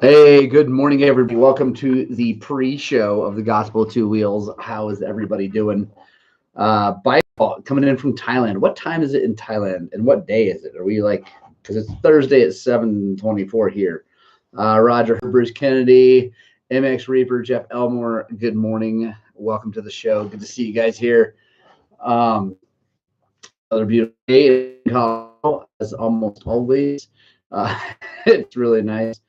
Hey, good morning, everybody. Welcome to the pre-show of the Gospel of Two Wheels. How is everybody doing? Bike coming in from Thailand. What time is it in Thailand, and what day is it? Are we like? Because it's Thursday at 7:24 here. Roger Bruce Kennedy, MX Reaper, Jeff Elmore. Good morning. Welcome to the show. Good to see you guys here. Another beautiful day in Colorado, as almost always. It's really nice.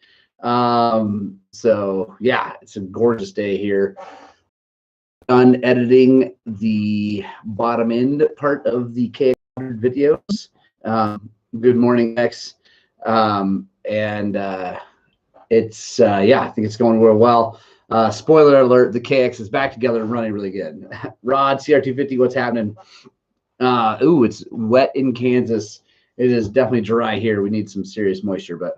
So yeah, it's a gorgeous day here. Done editing the bottom end part of the K100 videos. Good morning, X. And it's yeah, I think it's going real well. Spoiler alert: the KX is back together and running really good. Rod CR250, what's happening? Ooh, it's wet in Kansas. It is definitely dry here. We need some serious moisture, but.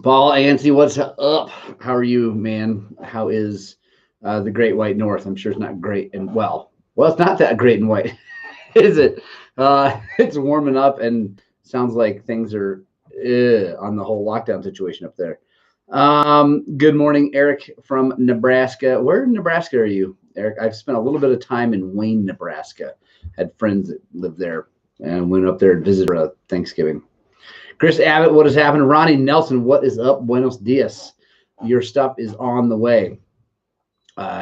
Paul Anstey, what's up? How are you, man? How is the Great White North? I'm sure it's not great and well, it's not that great and white, is it? It's warming up and sounds like things are on the whole lockdown situation up there. Good morning, Eric from Nebraska. Where in Nebraska are you, Eric? I've spent a little bit of time in Wayne, Nebraska. Had friends that lived there and went up there and visited for Thanksgiving. Chris Abbott, what is happening? Ronnie Nelson, what is up? Buenos dias. Your stuff is on the way.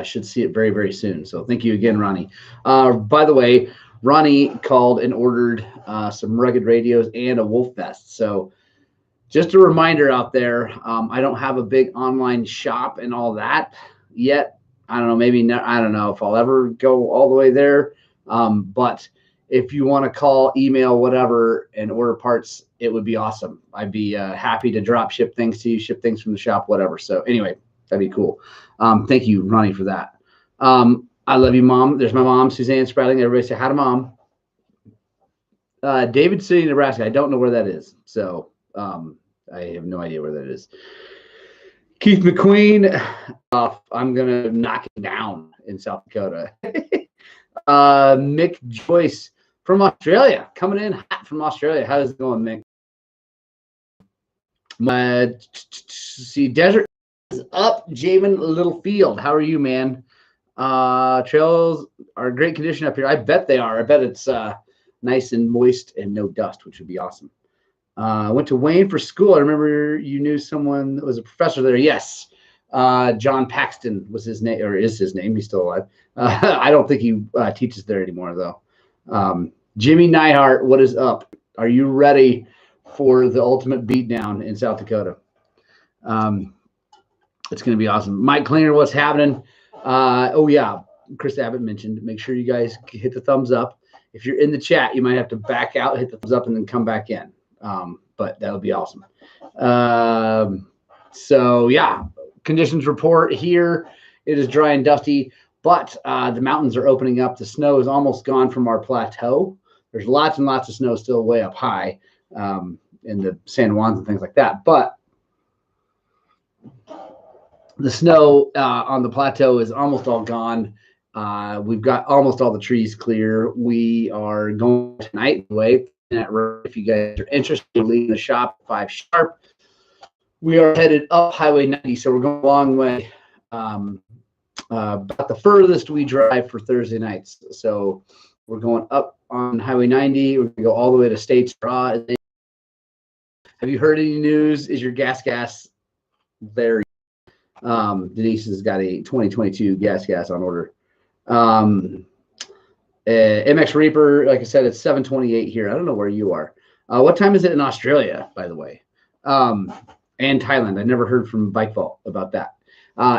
Should see it very, very soon. So thank you again, Ronnie. By the way, Ronnie called and ordered some rugged radios and a wolf vest. So just a reminder out there, I don't have a big online shop and all that yet. I don't know, maybe I don't know if I'll ever go all the way there. But if you want to call, email, whatever, and order parts, it would be awesome. I'd be happy to drop ship things to you, ship things from the shop, whatever. So anyway, that'd be cool. Thank you, Ronnie, for that. I love you, Mom. There's my mom, Suzanne Sprouting. Everybody say hi to Mom. David City, Nebraska. I don't know where that is. So I have no idea where that is. Keith McQueen. I'm going to knock it down in South Dakota. Mick Joyce from Australia, coming in hot from Australia. How's it going, Mick? See, Desert is up. Jamin Littlefield, how are you, man? Trails are in great condition up here. I bet they are. I bet it's nice and moist and no dust, which would be awesome. I went to Wayne for school. I remember you knew someone that was a professor there. Yes. John Paxton was his name, or is his name. He's still alive. I don't think he teaches there anymore, though. Jimmy Neihart, what is up? Are you ready for the ultimate beatdown in South Dakota? It's going to be awesome. Mike Klinger, what's happening? Oh, yeah. Chris Abbott mentioned, make sure you guys hit the thumbs up. If you're in the chat, you might have to back out, hit the thumbs up, and then come back in. But that would be awesome. So, yeah. Conditions report here. It is dry and dusty, but the mountains are opening up. The snow is almost gone from our plateau. There's lots and lots of snow still way up high in the San Juans and things like that. But the snow on the plateau is almost all gone. We've got almost all the trees clear. We are going tonight away. If you guys are interested in leaving the shop at 5 sharp. We are headed up Highway 90, so we're going a long way. About the furthest we drive for Thursday nights. So we're going up on Highway 90. We're going to go all the way to States Draw. Have you heard any news? Is your gas there? Denise has got a 2022 gas on order. MX Reaper, like I said, it's 7:28 here. I don't know where you are. What time is it in Australia, by the way? And Thailand. I never heard from Bike Vault about that.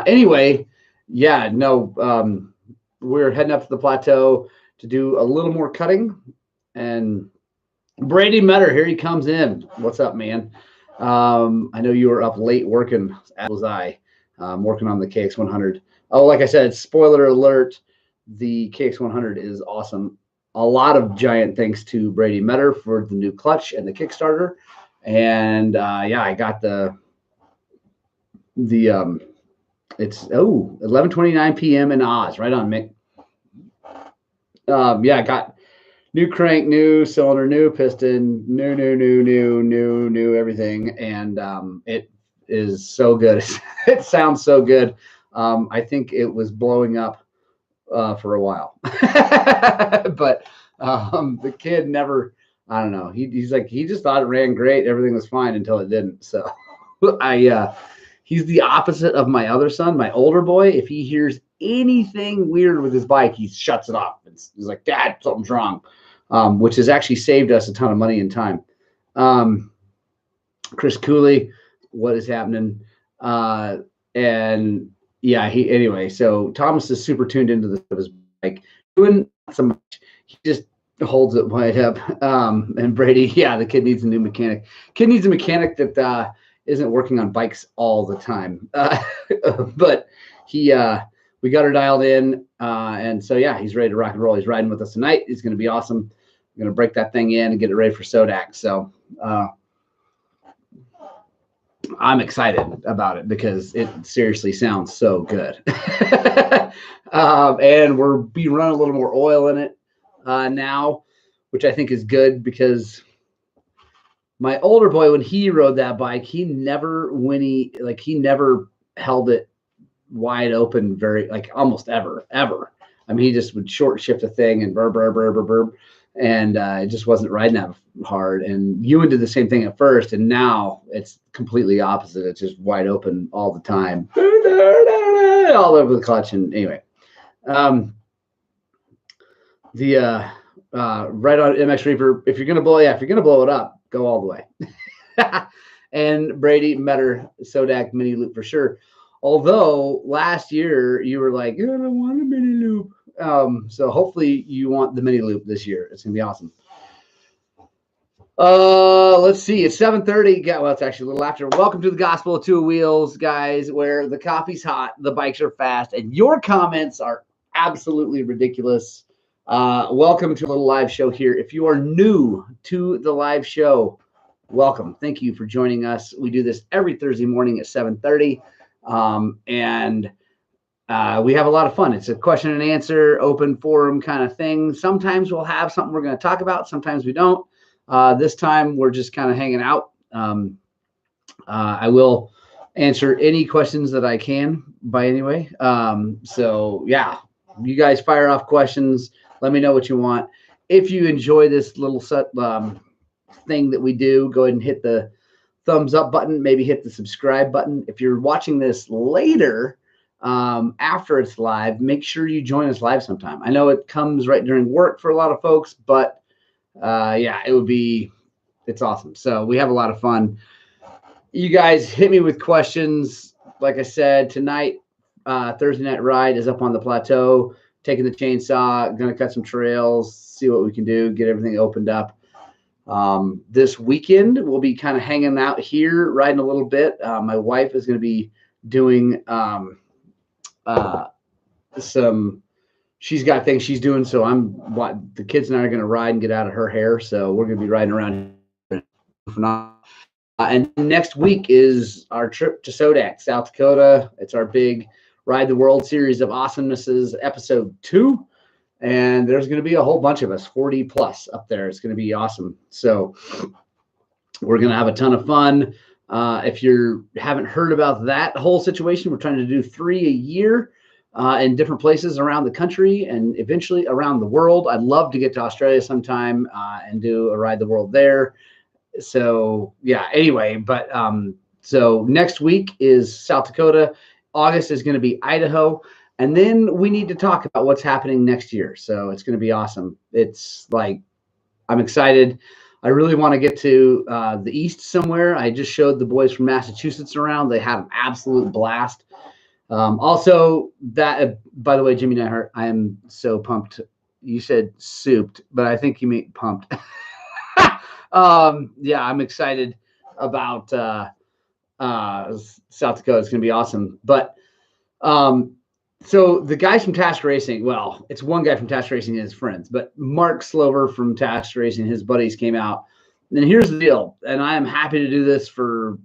Anyway, yeah, no, we're heading up to the plateau to do a little more cutting. And Brady Metter, here he comes in. What's up, man? I know you were up late working, as was I, working on the KX100. Oh, like I said, spoiler alert, the KX100 is awesome. A lot of giant thanks to Brady Metter for the new clutch and the Kickstarter. And yeah, I got it's 11:29 p.m. in Oz, right on, Mick. Yeah, I got new crank, new cylinder, new piston, new everything, and it is so good. It sounds so good. I think it was blowing up for a while, but the kid never. I don't know. He's like he just thought it ran great. Everything was fine until it didn't. So he's the opposite of my other son, my older boy. If he hears anything weird with his bike, he shuts it off. He's like, Dad, something's wrong, which has actually saved us a ton of money and time. Chris Cooley, what is happening? And yeah, anyway. So Thomas is super tuned into this of his bike, doing not so much. He just holds it wide up. And Brady, yeah, the kid needs a new mechanic. Kid needs a mechanic that isn't working on bikes all the time. But we got her dialed in, and so yeah, he's ready to rock and roll. He's riding with us tonight. He's going to be awesome. I'm going to break that thing in and get it ready for Sodak. So I'm excited about it because it seriously sounds so good. And we'll be running a little more oil in it now, which I think is good because my older boy, when he rode that bike, he never held it wide open almost ever. I mean, he just would short shift a thing and burr, and it just wasn't riding that hard. And Ewan did the same thing at first, and now it's completely opposite. It's just wide open all the time, all over the clutch. And anyway, right on MX Reaper. If you're gonna blow it up, go all the way. And Brady, Metter, Sodak mini loop for sure. Although last year you were like, I don't want a mini loop. So hopefully you want the mini loop this year. It's gonna be awesome. Let's see. It's 7:30. Well, it's actually a little after. Welcome to the Gospel of Two Wheels, guys, where the coffee's hot, the bikes are fast, and your comments are absolutely ridiculous. Welcome to a little live show here. If you are new to the live show, welcome. Thank you for joining us. We do this every Thursday morning at 7:30. And we have a lot of fun. It's a question and answer, open forum kind of thing. Sometimes we'll have something we're going to talk about. Sometimes we don't. This time we're just kind of hanging out. I will answer any questions that I can by anyway. So yeah, you guys fire off questions. Let me know what you want. If you enjoy this little thing that we do, go ahead and hit the thumbs up button, maybe hit the subscribe button. If you're watching this later, after it's live, make sure you join us live sometime. I know it comes right during work for a lot of folks, but yeah, it's awesome. So we have a lot of fun. You guys hit me with questions. Like I said, tonight, Thursday night ride is up on the plateau, taking the chainsaw, going to cut some trails, see what we can do, get everything opened up. This weekend we'll be kind of hanging out here, riding a little bit. My wife is going to be doing she's got things she's doing, so the kids and I are going to ride and get out of her hair, so we're going to be riding around here. And next week is our trip to Sodak, South Dakota. It's our big Ride the World Series of Awesomenesses, episode 2. And there's going to be a whole bunch of us, 40 plus up there. It's going to be awesome. So we're going to have a ton of fun. If you haven't heard about that whole situation, we're trying to do 3 a year in different places around the country and eventually around the world. I'd love to get to Australia sometime and do a Ride the World there. So yeah, anyway, but so next week is South Dakota. August is going to be Idaho. And then we need to talk about what's happening next year. So it's going to be awesome. It's like, I'm excited. I really want to get to the East somewhere. I just showed the boys from Massachusetts around. They had an absolute blast. Also, that, by the way, Jimmy Nyhart, I am so pumped. You said souped, but I think you mean pumped. Yeah, I'm excited about South Dakota. It's going to be awesome. But so the guys from Task Racing, well, it's one guy from Task Racing and his friends, but Mark Slover from Task Racing, his buddies came out. And here's the deal, and I am happy to do this for,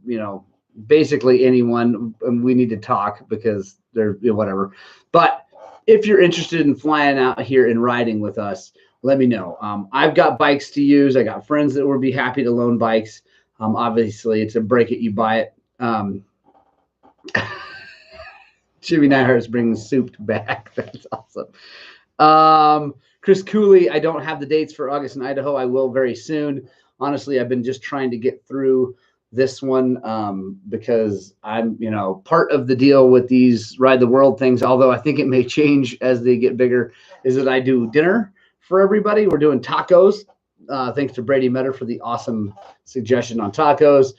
basically anyone, and we need to talk because they're, whatever. But if you're interested in flying out here and riding with us, let me know. I've got bikes to use. I got friends that would be happy to loan bikes. Obviously, it's a break it, you buy it. Jimmy Nyhart's bringing soup back. That's awesome. Chris Cooley, I don't have the dates for August in Idaho. I will very soon. Honestly, I've been just trying to get through this one because I'm, part of the deal with these Ride the World things, although I think it may change as they get bigger, is that I do dinner for everybody. We're doing tacos. Thanks to Brady Metter for the awesome suggestion on tacos.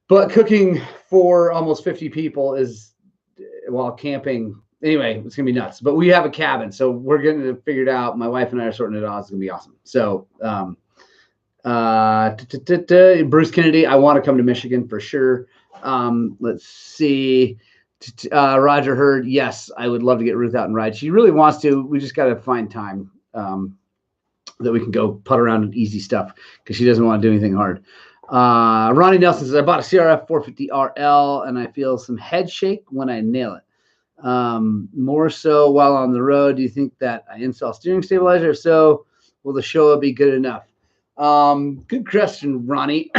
But cooking for almost 50 people is, while camping, anyway, it's going to be nuts. But we have a cabin, so we're going to figure it out. My wife and I are sorting it out. It's going to be awesome. So Bruce Kennedy, I want to come to Michigan for sure. Let's see. Roger Hurd, yes, I would love to get Ruth out and ride. She really wants to. We just got to find time that we can go putt around and easy stuff because she doesn't want to do anything hard. Ronnie Nelson says, I bought a CRF 450 RL and I feel some head shake when I nail it. More so while on the road. Do you think that I install steering stabilizer? If so, will the show be good enough? Good question, Ronnie.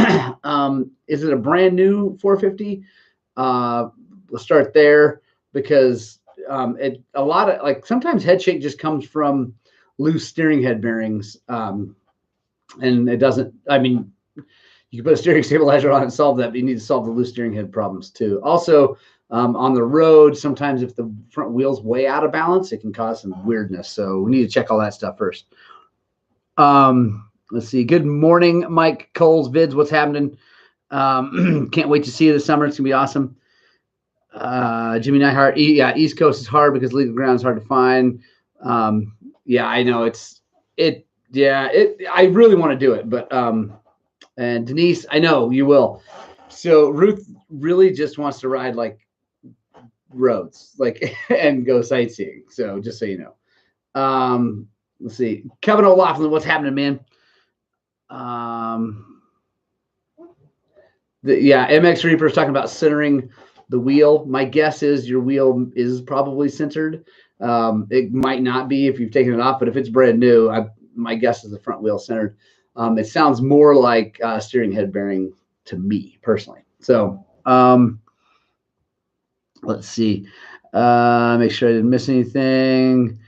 Is it a brand new 450? Let's start there because a lot of sometimes head shake just comes from loose steering head bearings. And it doesn't, you can put a steering stabilizer on and solve that, but you need to solve the loose steering head problems too. Also, on the road, sometimes if the front wheel's way out of balance, it can cause some weirdness. So we need to check all that stuff first. Let's see. Good morning, Mike Coles Vids. What's happening? Can't wait to see you this summer. It's gonna be awesome. Jimmy Nyhart. East Coast is hard because legal ground is hard to find. Yeah, I know I really want to do it, but and Denise, I know you will. So Ruth really just wants to ride roads, and go sightseeing. So just so you know. Let's see. Kevin O'Loughlin, what's happening, man? MX Reaper is talking about centering the wheel. My guess is your wheel is probably centered. It might not be if you've taken it off, but if it's brand new, my guess is the front wheel centered. It sounds more like steering head bearing to me personally. So let's see. Make sure I didn't miss anything.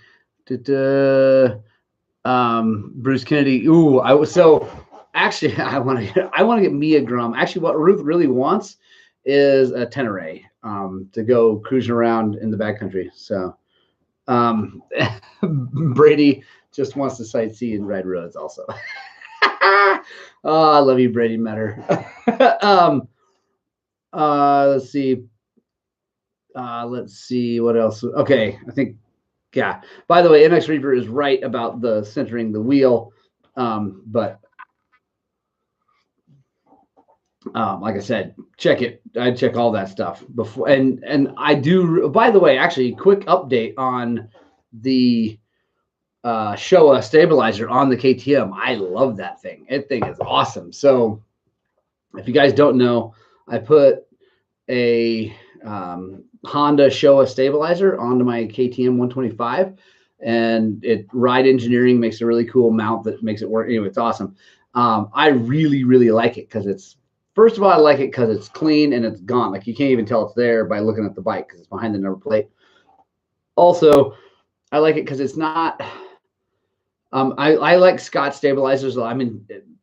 Bruce Kennedy. Ooh, I want to get Mia Grum. Actually, what Ruth really wants is a Tenere to go cruising around in the backcountry. So Brady just wants to sightsee and ride roads also. Oh, I love you, Brady Metter. Let's see. Let's see what else. Okay, I think. Yeah. By the way, MX Reaper is right about the centering the wheel, but like I said, check it. I check all that stuff before, and I do. By the way, actually, quick update on the Showa stabilizer on the KTM. I love that thing. That thing is awesome. So, if you guys don't know, I put a Honda Showa stabilizer onto my KTM 125, and Ride Engineering makes a really cool mount that makes it work. Anyway, it's awesome. I really, really like it because first of all, I like it because it's clean and it's gone. You can't even tell it's there by looking at the bike because it's behind the number plate. Also, I like it because it's not. I like Scott stabilizers.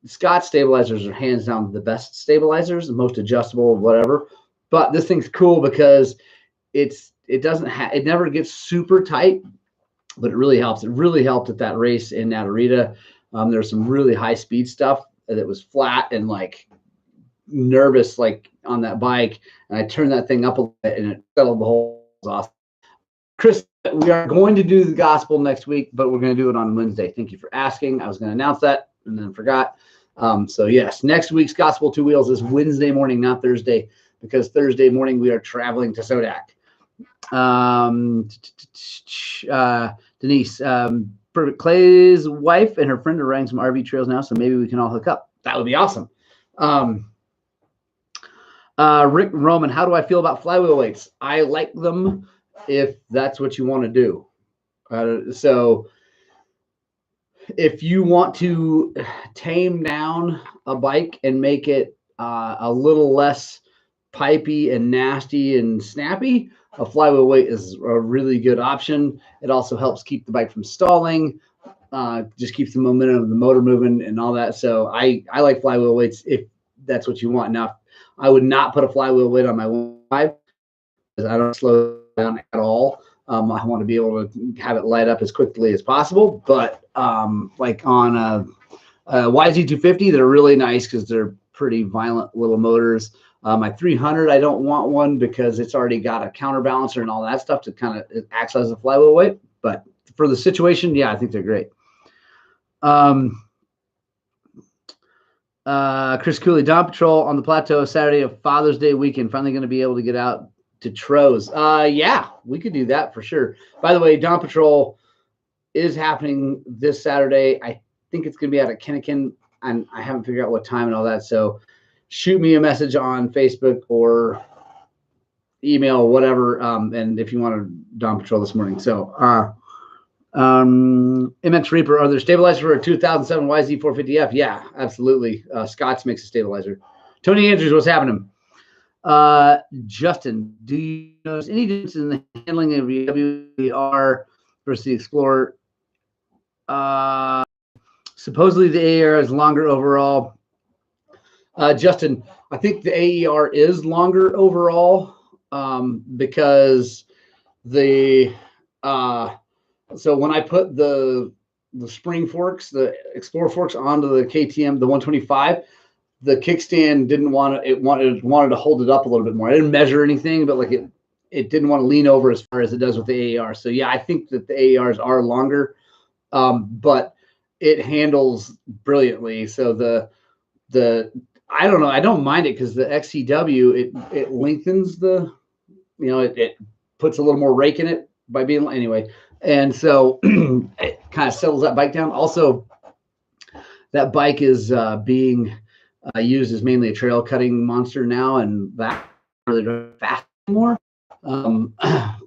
Scott stabilizers are hands down the best stabilizers, the most adjustable, whatever. But this thing's cool because it never gets super tight, but it really helps. It really helped at that race in Natarita. There's some really high speed stuff that was flat and nervous on that bike, and I turned that thing up a little bit and it settled the whole. It was awesome. Chris, we are going to do the gospel next week, but we're going to do it on Wednesday. Thank you for asking. I was going to announce that and then forgot. So yes, next week's Gospel Two Wheels is Wednesday morning, not Thursday, because Thursday morning we are traveling to Sodak. Denise, Perfect Clay's wife and her friend are riding some RV trails now, so maybe we can all hook up. That would be awesome. Rick Roman, how do I feel about flywheel weights? I like them if that's what you want to do. So if you want to tame down a bike and make it a little less pipey and nasty and snappy, a flywheel weight is a really good option. It also helps keep the bike from stalling, just keeps the momentum of the motor moving and all that. So I like flywheel weights if that's what you want. Now, I would not put a flywheel weight on my 1.5 because I don't slow down at all. I want to be able to have it light up as quickly as possible. But like on a YZ250, they're really nice because they're pretty violent little motors. My 300, I don't want one because it's already got a counterbalancer and all that stuff to kind of, it acts as a flywheel weight. But for the situation, yeah, I think they're great. Chris Cooley, Dawn Patrol on the Plateau Saturday of Father's Day weekend. Finally going to be able to get out to Tro's. Yeah, we could do that for sure. By the way, Dawn Patrol is happening this Saturday. I think it's going to be out at Kennecken, and I haven't figured out what time and all that. So shoot me a message on Facebook or email or whatever. And if you want to Dawn Patrol this morning. So MX Reaper, are there stabilizers for a 2007 YZ450F? Yeah, absolutely. Scott's makes a stabilizer. Tony Andrews, what's happening? Justin, do you notice any difference in the handling of the WR versus the Explorer? Supposedly the AER is longer overall. Justin, I think the AER is longer overall because the so when I put the spring forks, the Explorer forks onto the KTM, the 125, the kickstand didn't want to, it wanted to hold it up a little bit more. I didn't measure anything, but like it didn't want to lean over as far as it does with the AER. So yeah, I think that the AERs are longer, but it handles brilliantly. So the I don't know, I don't mind it because the XCW, it lengthens the, you know, it puts a little more rake in it by being, anyway. And so it kind of settles that bike down. Also, that bike is being used as mainly a trail cutting monster now, and that really fast anymore.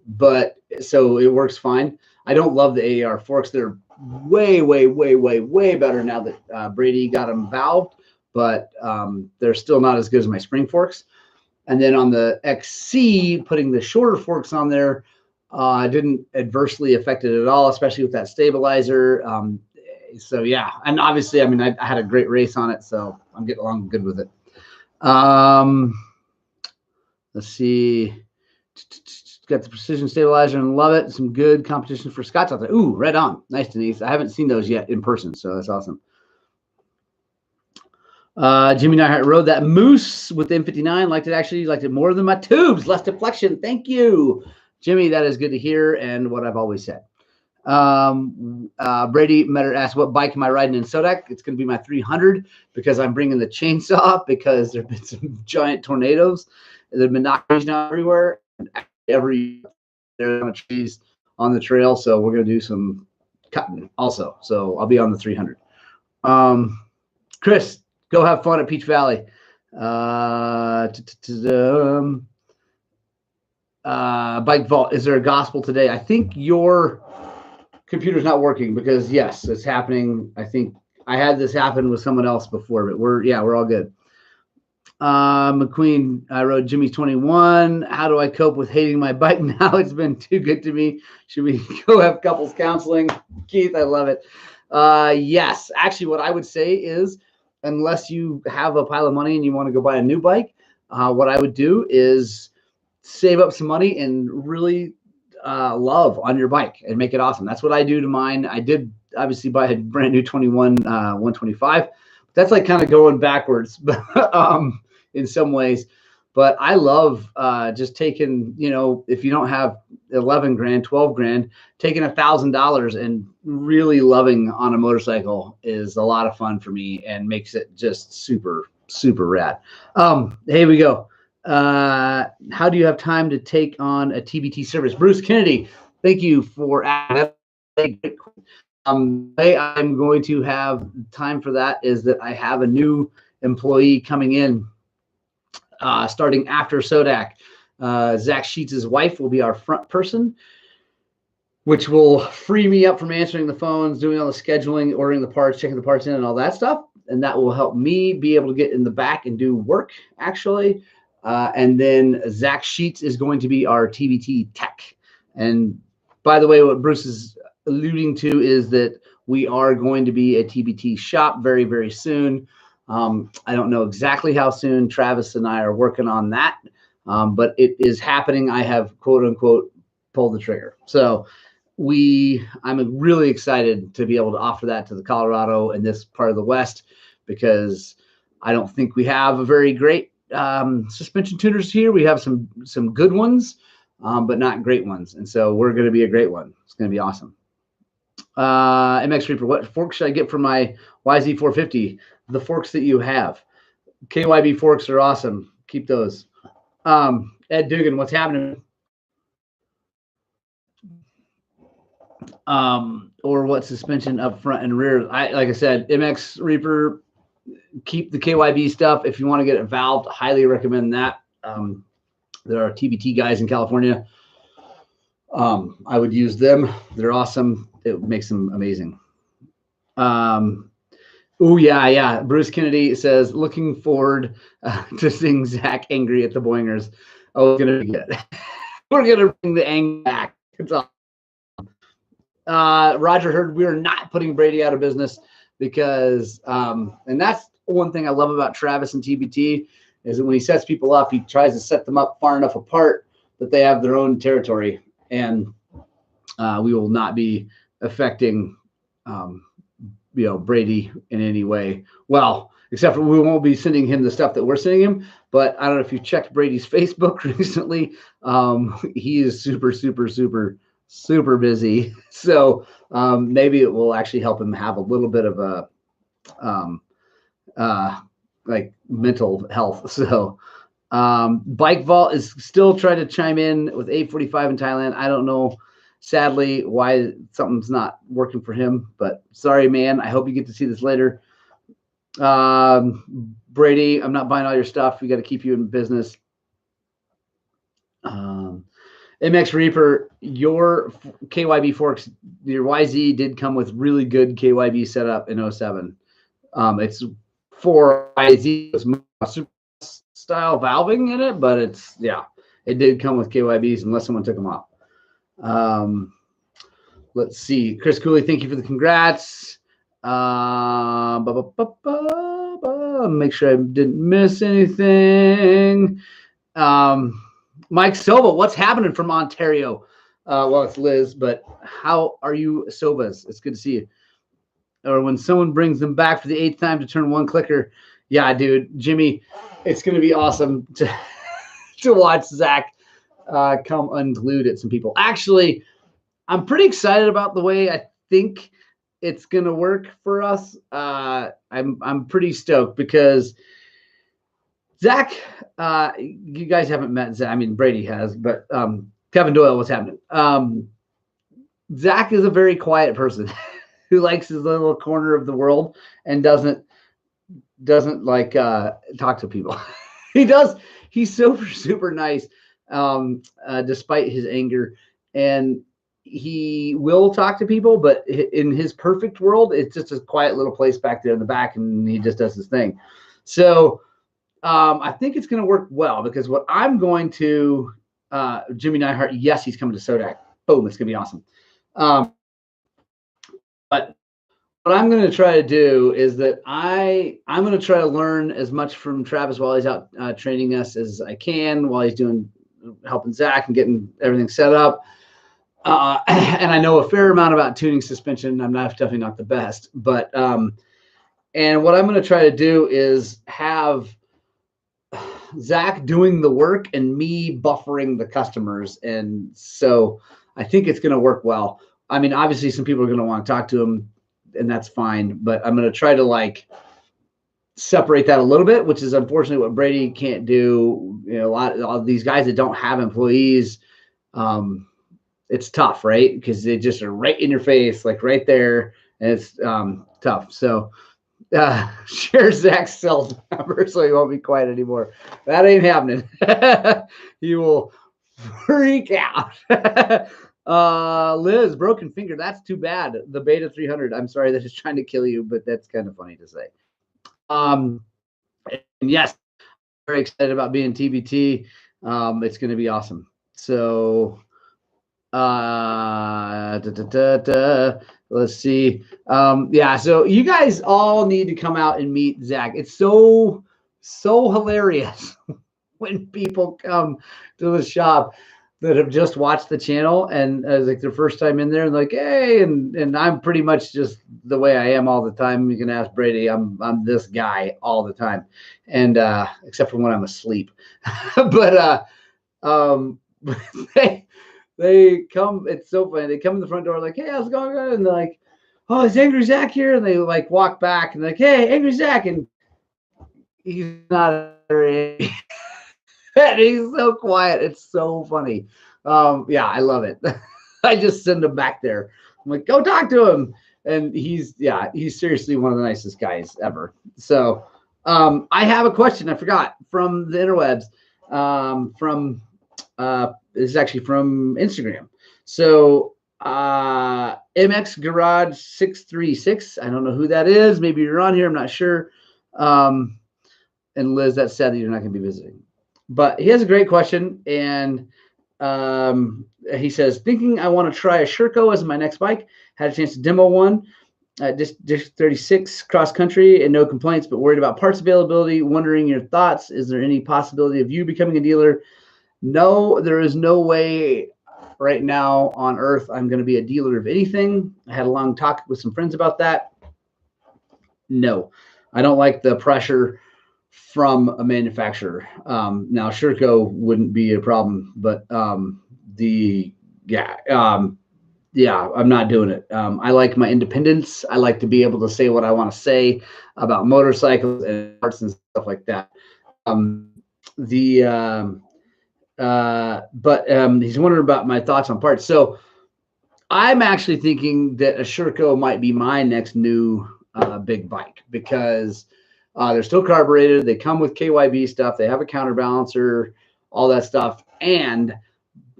But so it works fine. I don't love the AER forks. They're way better now that Brady got them valved, but they're still not as good as my spring forks. And then on the XC, putting the shorter forks on there didn't adversely affect it at all, especially with that stabilizer. So yeah, and obviously, I mean, I had a great race on it, so I'm getting along good with it. Let's see. Got the precision stabilizer and love it. Some good competition for Scott's out there. Ooh, right on. Nice, Denise. I haven't seen those yet in person, so that's awesome. Jimmy Neihart rode that Moose with the M59. Liked it more than my tubes. Less deflection. Thank you, Jimmy. That is good to hear, and what I've always said. Brady Metter asked, what bike am I riding in Sodak? It's going to be my 300 because I'm bringing the chainsaw because there have been some giant tornadoes. There have been knockers now everywhere. Every there are trees on the trail, so we're going to do some cutting also. So I'll be on the 300. Chris, go have fun at Peach Valley. Bike Vault, is there a gospel today? I think your computer's not working because yes, it's happening. I think I had this happen with someone else before, but we're all good. McQueen, I rode Jimmy's 21. How do I cope with hating my bike now? It's been too good to me. Should we go have couples counseling? Keith, I love it. Yes, actually what I would say is, unless you have a pile of money and you want to go buy a new bike, what I would do is save up some money and really love on your bike and make it awesome. That's what I do to mine. I did obviously buy a brand new 21 125. That's like kind of going backwards in some ways. But I love just taking, you know, if you don't have 11 grand, 12 grand, taking $1,000 and really loving on a motorcycle is a lot of fun for me and makes it just super, super rad. Here we go. How do you have time to take on a TBT service? Bruce Kennedy, thank you for asking. Way I'm going to have time for that is that I have a new employee coming in starting after Sodak. Zach Sheets' wife will be our front person. which will free me up from answering the phones, doing all the scheduling, ordering the parts, checking the parts in, and all that stuff. And that will help me be able to get in the back and do work, actually. And then Zach Sheets is going to be our TBT tech. And by the way, what Bruce is alluding to is that we are going to be a TBT shop very, very soon. I don't know exactly how soon. Travis and I are working on that, but it is happening. I have, quote unquote, pulled the trigger. So I'm really excited to be able to offer that to the Colorado and this part of the West, because I don't think we have a very great suspension tuners here. We have some good ones, but not great ones. And so we're going to be a great one. It's going to be awesome. MX Reaper, what fork should I get for my YZ450? The forks that you have. KYB forks are awesome. Keep those. Ed Dugan, what's happening? Or what suspension up front and rear? Like I said, MX Reaper, keep the KYB stuff. If you want to get it valved, highly recommend that. There are TBT guys in California. I would use them. They're awesome. It makes them amazing. Oh, yeah. Bruce Kennedy says, looking forward to seeing Zach angry at the Boingers. Oh, it's going to be good. We're going to bring the anger back. It's awesome. Roger heard we are not putting Brady out of business because, and that's one thing I love about Travis and TBT, is that when he sets people up, he tries to set them up far enough apart that they have their own territory. And we will not be affecting Brady in any way. Well, except for we won't be sending him the stuff that we're sending him. But I don't know if you checked Brady's Facebook recently. He is super busy. So maybe it will actually help him have a little bit of a like mental health. So Bike Vault is still trying to chime in with 845 in Thailand. I don't know, sadly, why something's not working for him, but sorry, man. I hope you get to see this later. Brady, I'm not buying all your stuff. We got to keep you in business. MX Reaper, your KYB forks, your YZ did come with really good KYB setup in 07. It's for YZ, it's super style valving in it, but it did come with KYBs unless someone took them off. Let's see. Chris Cooley, thank you for the congrats. Make sure I didn't miss anything. Mike Silva, what's happening from Ontario? Well, it's Liz, but how are you, Silvas? It's good to see you. Or when someone brings them back for the 8th time to turn one clicker. Yeah, dude, Jimmy, it's going to be awesome to watch Zach come unglued at some people. Actually, I'm pretty excited about the way I think it's going to work for us. I'm pretty stoked because Zach, you guys haven't met Zach. I mean, Brady has, but Kevin Doyle, what's happening? Zach is a very quiet person who likes his little corner of the world and doesn't like talk to people. He does. He's super nice, despite his anger, and he will talk to people. But in his perfect world, it's just a quiet little place back there in the back, and he just does his thing. So I think it's going to work well because what I'm going to Jimmy Neihart, yes, he's coming to Sodak. Boom, it's going to be awesome. But what I'm going to try to do is that I'm going to try to learn as much from Travis while he's out training us as I can, while he's helping Zach and getting everything set up. And I know a fair amount about tuning suspension. I'm definitely not the best, but and what I'm going to try to do is have Zach doing the work and me buffering the customers. And so I think it's going to work well. I mean, obviously some people are going to want to talk to him, and that's fine, but I'm going to try to like separate that a little bit, which is unfortunately what Brady can't do. You know, a lot of these guys that don't have employees, it's tough, right? Because they just are right in your face, like right there, and it's tough. So share Zach's cell number so he won't be quiet anymore. That ain't happening. He will freak out. Liz, broken finger. That's too bad. The Beta 300. I'm sorry that it's trying to kill you, but that's kind of funny to say. And yes, very excited about being TBT. It's going to be awesome. So, let's see. Yeah, so you guys all need to come out and meet Zach. It's so hilarious when people come to the shop that have just watched the channel and as like their first time in there and like, hey, and I'm pretty much just the way I am all the time. You can ask Brady. I'm this guy all the time, and except for when I'm asleep. But they come. It's so funny. They come in the front door like, hey, how's it going? And they're like, oh, is Angry Zach here? And they like walk back and they're like, hey, Angry Zach, and he's not angry. And he's so quiet. It's so funny. Yeah, I love it. I just send him back there. I'm like, go talk to him. And he's seriously one of the nicest guys ever. So I have a question I forgot from the interwebs. This is actually from Instagram. So MX Garage 636. I don't know who that is. Maybe you're on here. I'm not sure. And Liz, that's sad that you're not going to be visiting. But he has a great question, and he says, thinking I want to try a Sherco as my next bike. Had a chance to demo one at District 36 cross country and no complaints, but worried about parts availability. Wondering your thoughts. Is there any possibility of you becoming a dealer? No, there is no way right now on earth I'm going to be a dealer of anything. I had a long talk with some friends about that. No, I don't like the pressure from a manufacturer. Now Sherco wouldn't be a problem, but I'm not doing it. I like my independence. I like to be able to say what I want to say about motorcycles and parts and stuff like that. He's wondering about my thoughts on parts. So I'm actually thinking that a Sherco might be my next new big bike because they're still carbureted. They come with KYB stuff. They have a counterbalancer, all that stuff. And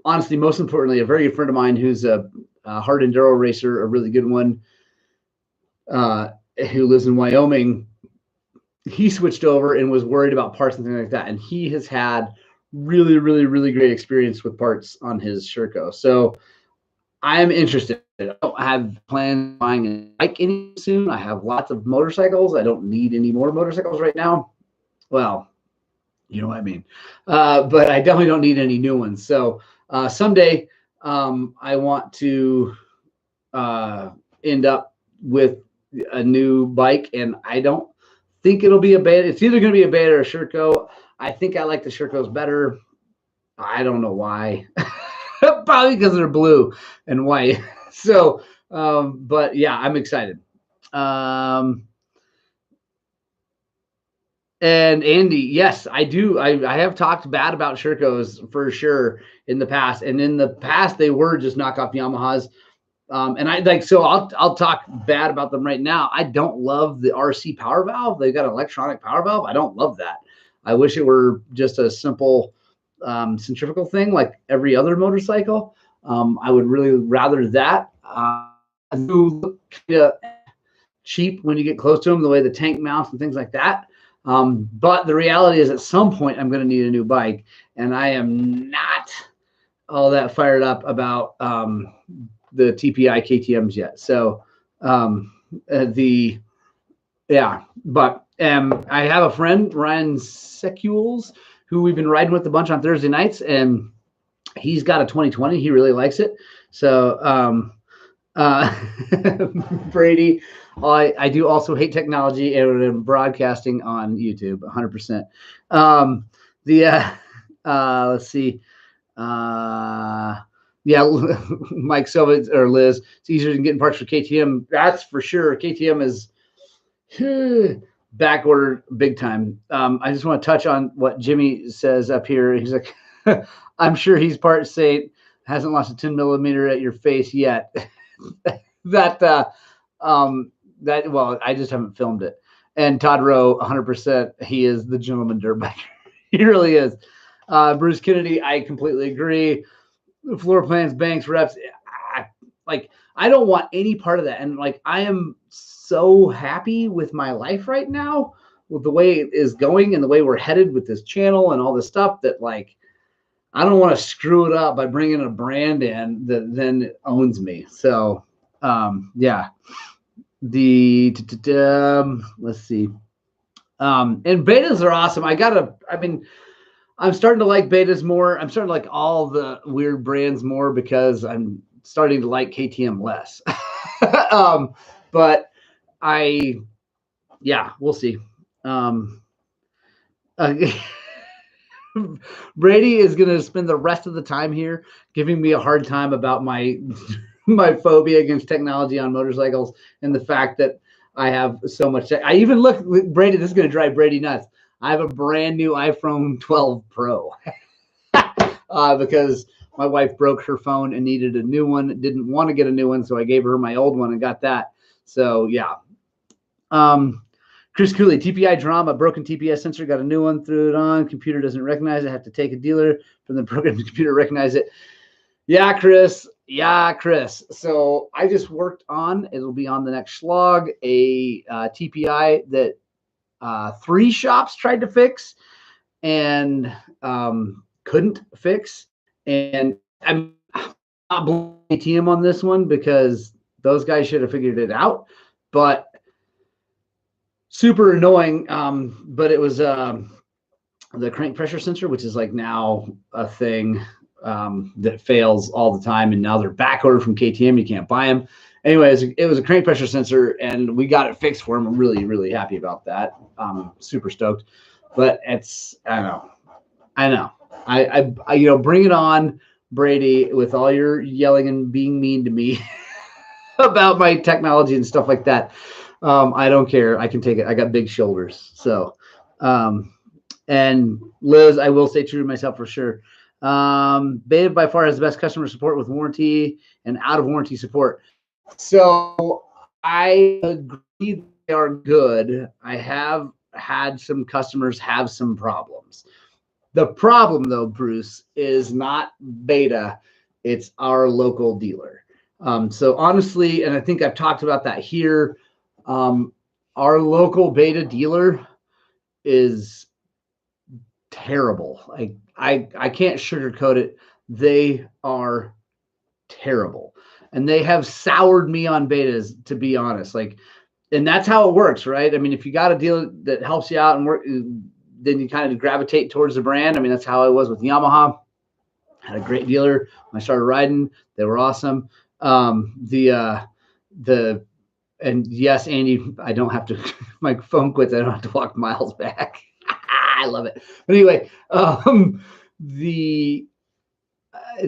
honestly, most importantly, a very good friend of mine who's a hard enduro racer, a really good one, who lives in Wyoming, he switched over and was worried about parts and things like that. And he has had really, really, really great experience with parts on his Sherco. So I'm interested. I don't have plans on buying a bike any soon. I have lots of motorcycles. I don't need any more motorcycles right now. Well, you know what I mean. But I definitely don't need any new ones. So someday I want to end up with a new bike, and I don't think it'll be a Beta. It's either going to be a Beta or a Sherco. I think I like the Shercos better. I don't know why. Probably because they're blue and white. So, but yeah, I'm excited. And Andy, yes, I do. I have talked bad about Shercos for sure in the past. And in the past, they were just knockoff Yamahas. And I'll talk bad about them right now. I don't love the RC power valve. They've got an electronic power valve. I don't love that. I wish it were just a simple centrifugal thing like every other motorcycle. I would really rather that. Look kind of cheap when you get close to them, the way the tank mounts and things like that. But the reality is at some point I'm going to need a new bike, and I am not all that fired up about the TPI KTMs yet. So but I have a friend, Ryan Secules, who we've been riding with a bunch on Thursday nights, and he's got a 2020. He really likes it. So Brady, I do also hate technology and I'm broadcasting on YouTube 100%. Let's see. Mike Silva or Liz, it's easier than getting parts for KTM. That's for sure. KTM is back order big time. I just want to touch on what Jimmy says up here. He's like, I'm sure he's part saint, hasn't lost a 10 millimeter at your face yet. Well, I just haven't filmed it. And Todd Rowe, 100%, he is the gentleman dirt biker. He really is. Bruce Kennedy, I completely agree. Floor plans, banks, reps. like, I don't want any part of that. And like, I am so happy with my life right now, with the way it is going and the way we're headed with this channel and all this stuff, that like, I don't want to screw it up by bringing a brand in that then owns me. So, yeah, let's see. And betas are awesome. I'm starting to like betas more. I'm starting to like all the weird brands more because I'm starting to like KTM less. But we'll see. Brady is going to spend the rest of the time here giving me a hard time about my phobia against technology on motorcycles and the fact that I have so much. I even look, Brady, this is going to drive Brady nuts. I have a brand new iPhone 12 Pro because my wife broke her phone and needed a new one. Didn't want to get a new one, so I gave her my old one and got that. So yeah. Chris Cooley, TPI drama, broken TPS sensor, got a new one, threw it on, computer doesn't recognize it, have to take a dealer from the program to computer recognize it. Yeah, Chris. So I just worked on, it'll be on the next slog, a TPI that 3 shops tried to fix and couldn't fix. And I'm not blaming ATM on this one because those guys should have figured it out. But super annoying. But it was the crank pressure sensor, which is like now a thing that fails all the time. And now they're back ordered from KTM. You can't buy them. Anyways, it was a crank pressure sensor and we got it fixed for him. I'm really, really happy about that. Super stoked. But I know. I bring it on, Brady, with all your yelling and being mean to me about my technology and stuff like that. I don't care. I can take it. I got big shoulders. So, and Liz, I will stay true to myself for sure. Beta by far has the best customer support with warranty and out of warranty support. So I agree they are good. I have had some customers have some problems. The problem though, Bruce, is not Beta. It's our local dealer. So honestly, and I think I've talked about that here, our local Beta dealer is terrible. I can't sugarcoat it. They are terrible. And they have soured me on betas, to be honest. And that's how it works, right? I mean, if you got a dealer that helps you out and work, then you kind of gravitate towards the brand. I mean, that's how I was with Yamaha. I had a great dealer when I started riding. They were awesome. And yes, Andy, I don't have to, my phone quits. I don't have to walk miles back. I love it. But anyway,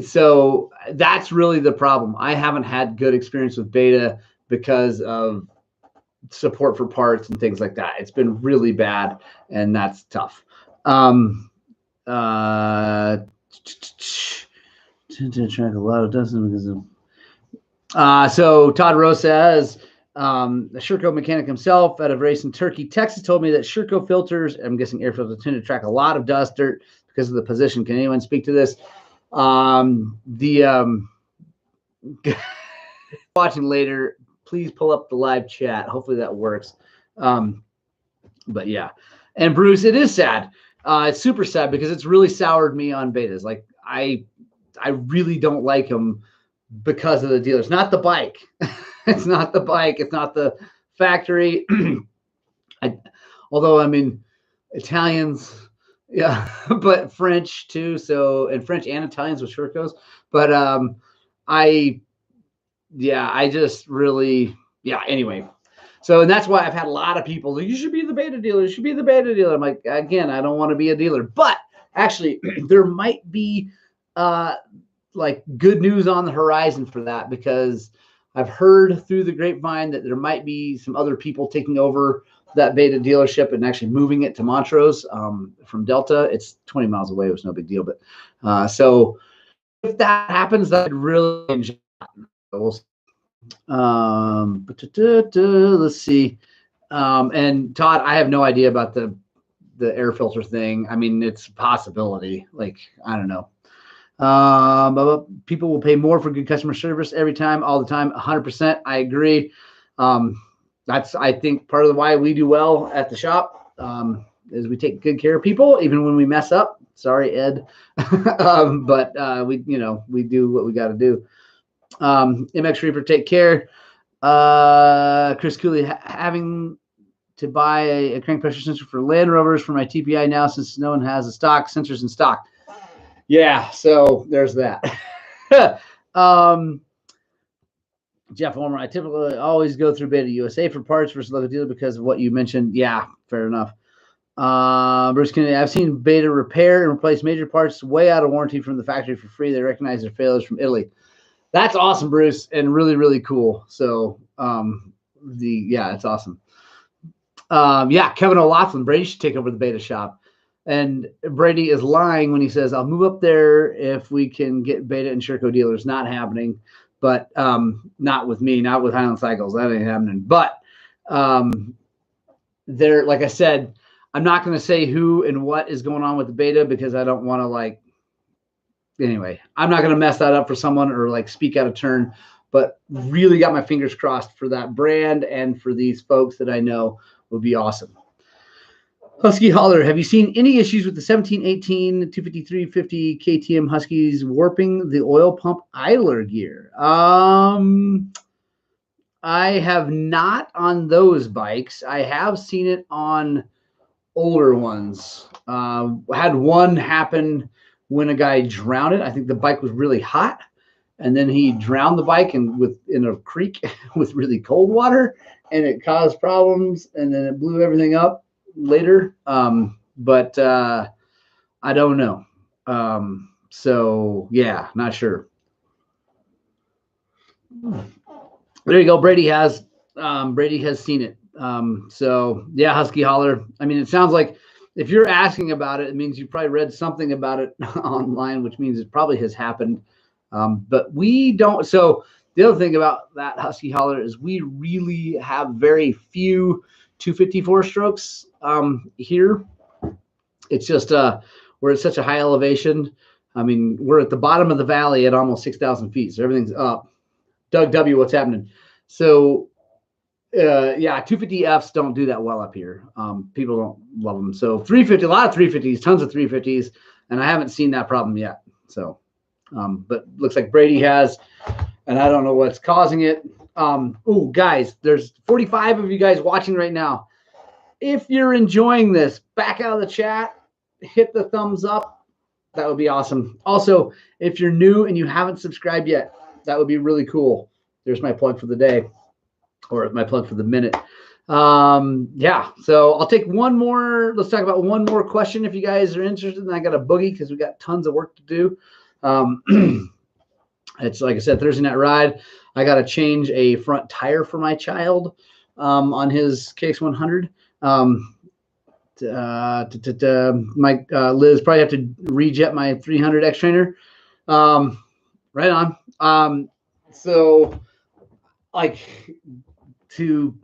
so that's really the problem. I haven't had good experience with Beta because of support for parts and things like that. It's been really bad, and that's tough. Tend to track a lot of dozens because of. So Todd Rose says, a Sherco mechanic himself out of Racing Turkey, Texas, told me that Sherco filters, I'm guessing air filters, tend to track a lot of dust, dirt because of the position. Can anyone speak to this? Watching later, please pull up the live chat. Hopefully that works. But yeah. And Bruce, it is sad. It's super sad because it's really soured me on betas. Like I really don't like them because of the dealers, not the bike. It's not the bike. It's not the factory. Although I mean, Italians, yeah, but French too. So, and French and Italians with Shercos. But I just really, anyway. So, and that's why I've had a lot of people like, you should be the Beta dealer. You should be the Beta dealer. I'm like, again, I don't want to be a dealer, but actually there might be like good news on the horizon for that, because I've heard through the grapevine that there might be some other people taking over that Beta dealership and actually moving it to Montrose from Delta. It's 20 miles away. It was no big deal. But so if that happens, that would really enjoy it. Let's see. And Todd, I have no idea about the air filter thing. I mean, it's a possibility. Like, I don't know. But people will pay more for good customer service every time, all the time. 100%. I agree. That's, I think, part of why we do well at the shop, is we take good care of people, even when we mess up. Sorry, Ed. But we do what we got to do. MX Reaper, take care. Chris Cooley, having to buy a crank pressure sensor for Land Rovers for my TPI now, since no one has the stock sensors in stock. Yeah, so there's that. Jeff Homer, I typically always go through Beta USA for parts versus local dealer because of what you mentioned. Yeah, fair enough. Bruce Kennedy, I've seen Beta repair and replace major parts way out of warranty from the factory for free. They recognize their failures from Italy. That's awesome, Bruce, and really, really cool. So, it's awesome. Kevin O'Loughlin, Brady should take over the Beta shop. And Brady is lying when he says, I'll move up there if we can get Beta and Sherco dealers. Not happening, but not with me, not with Highland Cycles. That ain't happening. But there, like I said, I'm not going to say who and what is going on with the Beta because I don't want to anyway, I'm not going to mess that up for someone or speak out of turn, but really got my fingers crossed for that brand and for these folks that I know would be awesome. Husky Holler, have you seen any issues with the 1718 25350 KTM Huskies warping the oil pump idler gear? I have not on those bikes. I have seen it on older ones. Had one happen when a guy drowned it. I think the bike was really hot, and then he drowned the bike in a creek with really cold water, and it caused problems, and then it blew everything up later. But I don't know. So yeah, not sure. There you go. Brady has seen it. So yeah, Husky Holler. I mean, it sounds like if you're asking about it, it means you probably read something about it online, which means it probably has happened. But we don't. So the other thing about that, Husky Holler, is we really have very few 254 strokes here. It's just we're at such a high elevation. I mean, we're at the bottom of the valley at almost 6,000 feet, so everything's up. Doug W., what's happening? So 250Fs don't do that well up here. People don't love them. So 350, a lot of 350s, tons of 350s, and I haven't seen that problem yet. So, but looks like Brady has, and I don't know what's causing it. Guys, there's 45 of you guys watching right now. If you're enjoying this, back out of the chat, hit the thumbs up. That would be awesome. Also, if you're new and you haven't subscribed yet, that would be really cool. There's my plug for the day, or my plug for the minute. So I'll take one more. Let's talk about one more question if you guys are interested. And I got a boogie because we got tons of work to do. It's like I said, Thursday night ride. I got to change a front tire for my child on his KX100. Liz probably have to rejet my 300 X trainer. Right on. So to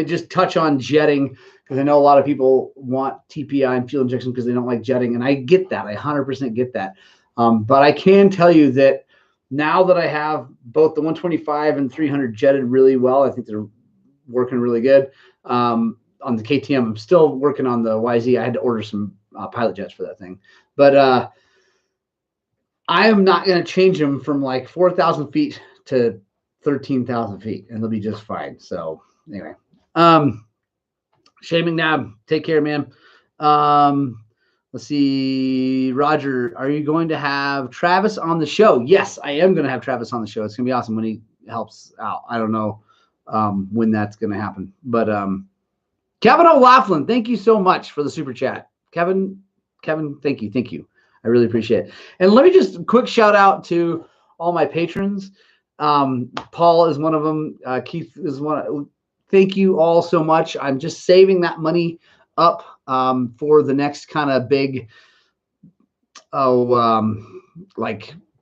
just touch on jetting, because I know a lot of people want TPI and fuel injection because they don't like jetting, and I get that. I 100% get that. But I can tell you that now that I have both the 125 and 300 jetted really well, I think they're working really good. On the KTM, I'm still working on the YZ. I had to order some pilot jets for that thing, but I am not going to change them from 4,000 feet to 13,000 feet, and they'll be just fine. So anyway, Shay McNabb, take care, man. Let's see, Roger, are you going to have Travis on the show? Yes, I am going to have Travis on the show. It's going to be awesome when he helps out. I don't know when that's going to happen, but Kevin O'Loughlin, thank you so much for the super chat. Kevin, thank you. I really appreciate it. And let me just quick shout out to all my patrons. Paul is one of them. Keith is one. Thank you all so much. I'm just saving that money up for the next kind of big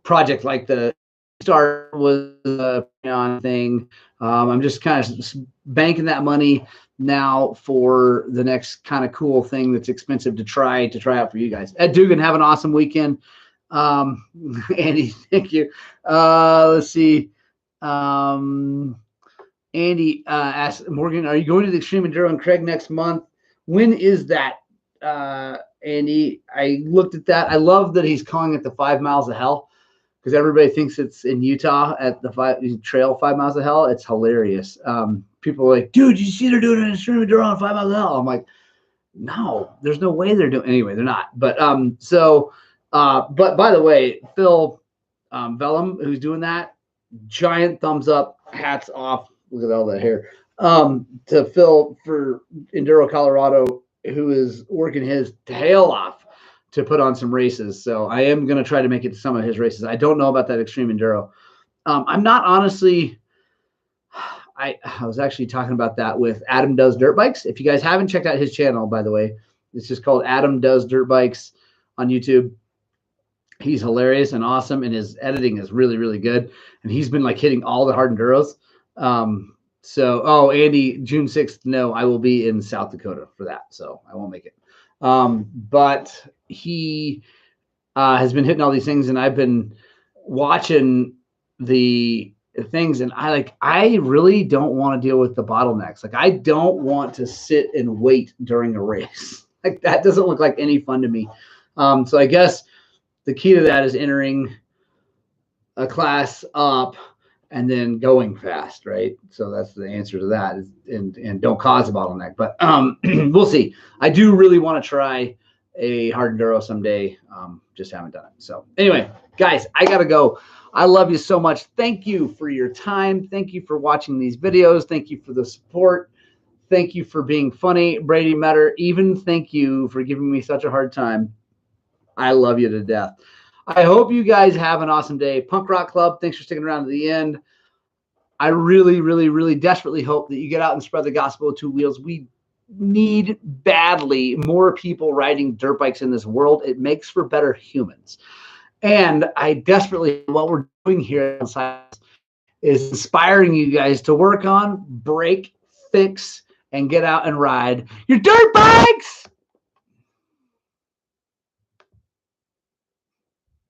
project, like the start was on thing. I'm just kind of banking that money now for the next kind of cool thing that's expensive to try out for you guys. Ed Dugan, have an awesome weekend. Andy, thank you. Let's see. Andy asked Morgan, are you going to the Extreme Enduro and Craig next month? When is that, Andy? I looked at that. I love that he's calling it the 5 miles of hell, because everybody thinks it's in Utah at the trail 5 miles of hell. It's hilarious. People are like, dude, you see they're doing an Extreme Enduro on 5 miles of hell? I'm like, no, there's no way they're doing. Anyway, they're not. But but by the way, Phil Vellum, who's doing that, giant thumbs up, hats off. Look at all that hair. To Phil for Enduro Colorado, who is working his tail off to put on some races. So I am going to try to make it to some of his races. I don't know about that Extreme Enduro. I'm not honestly. I was actually talking about that with Adam Does Dirt Bikes. If you guys haven't checked out his channel, by the way, it's just called Adam Does Dirt Bikes on YouTube. He's hilarious and awesome, and his editing is really, really good. And he's been like hitting all the hard enduros. Andy, June 6th, no, I will be in South Dakota for that, so I won't make it. But he has been hitting all these things, and I've been watching the things, and I really don't want to deal with the bottlenecks. Like, I don't want to sit and wait during a race. Like, that doesn't look like any fun to me. So I guess the key to that is entering a class up and then going fast, right? So that's the answer to that, and don't cause a bottleneck. But we'll see. I do really want to try a hard enduro someday. Just haven't done it. So anyway, guys, I gotta go. I love you so much. Thank you for your time. Thank you for watching these videos. Thank you for the support. Thank you for being funny, Brady Metter. Even thank you for giving me such a hard time. I love you to death. I hope you guys have an awesome day. Punk Rock Club, thanks for sticking around to the end. I really, really, really desperately hope that you get out and spread the gospel of two wheels. We need badly more people riding dirt bikes in this world. It makes for better humans. And I desperately, what we're doing here is inspiring you guys to work on, break, fix, and get out and ride your dirt bikes.